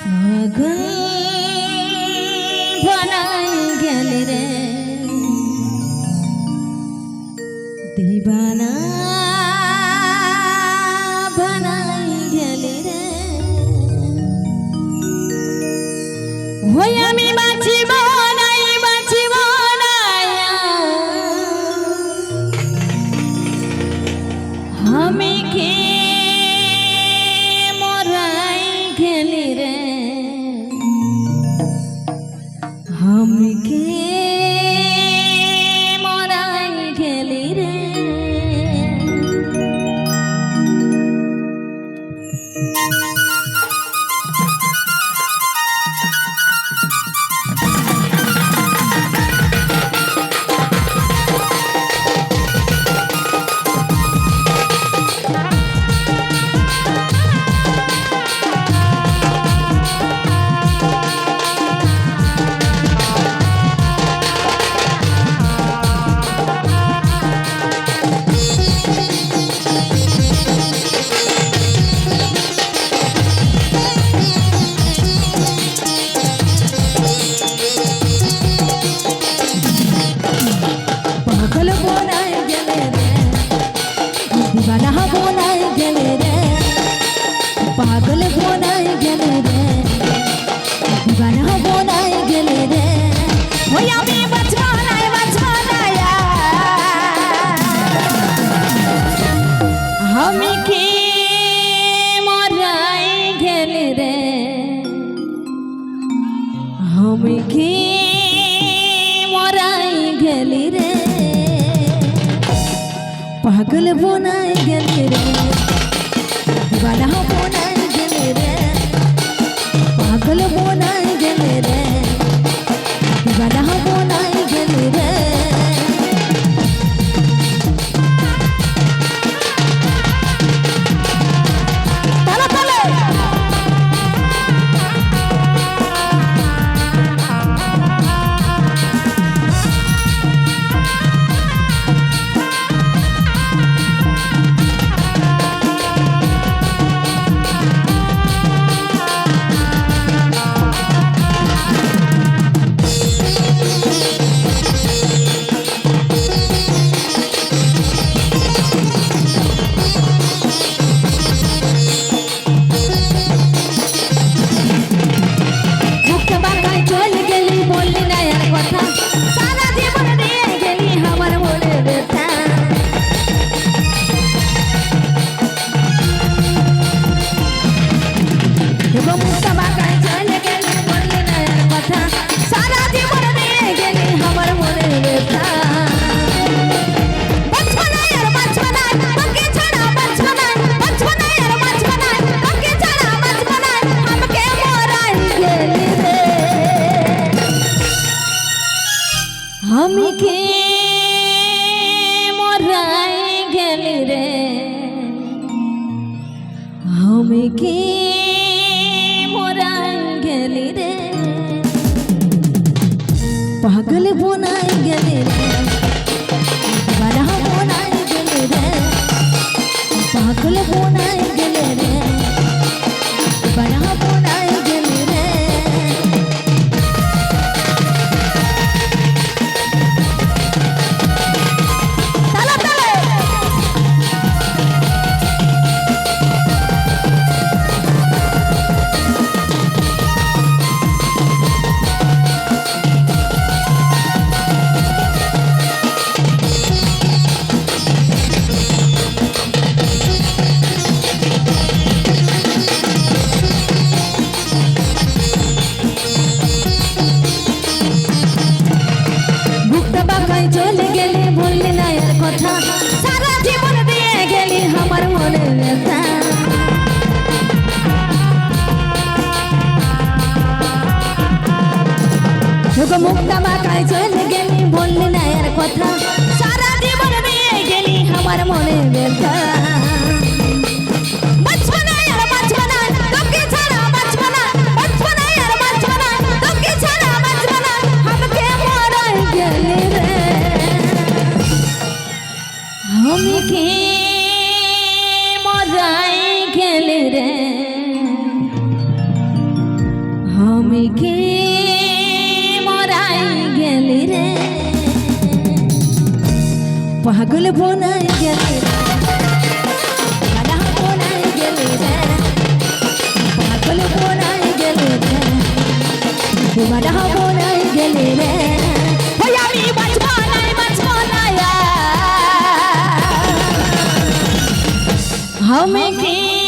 পাগল বানাই গেলে রে দিবানা বানাই গেলে রে হই আমি বাঁচিব নাই বাঁচিব নাই আমি কে মরাই গেলি রে আমি কে মরাই গেলি রে पागल बनाई गेले रे दीवाना बनाई गेले रे ओई आमी बचबो নাই আমি কি মরাই গেলে রে আমি কি মরাই গেলি রে पागल बनाई गेले रे दीवाना बनाई गेले रे पागल बनाई गेले रे दीवाना बनाई गेले रे আমি কে মরাই গেলি রে আমি কে মরাই গেলি রে পাগল बनाई গেলি রে दीवाना बनाई गेले रे पागल बनाई गेले रे दीवाना बनाई गेले रे চলে গেলে বললি না এর কথা সারা জীবন দিয়ে গেলি আমার মনে ব্যথা মুক্তা বাঁকায় চলে গেলি বললি না এর কথা সারা জীবন দিয়ে গেলি আমার মনে ব্যথা আমি কে মরাই গেলে রে কি মরাই গেলি রে পাগল বনাই গেলি রে দিবানা বনাই গেলি রে পাগল বনাই গেলি রে দিবানা বনাই গেলি রে ওই আমি বাঁচবো না আমি কি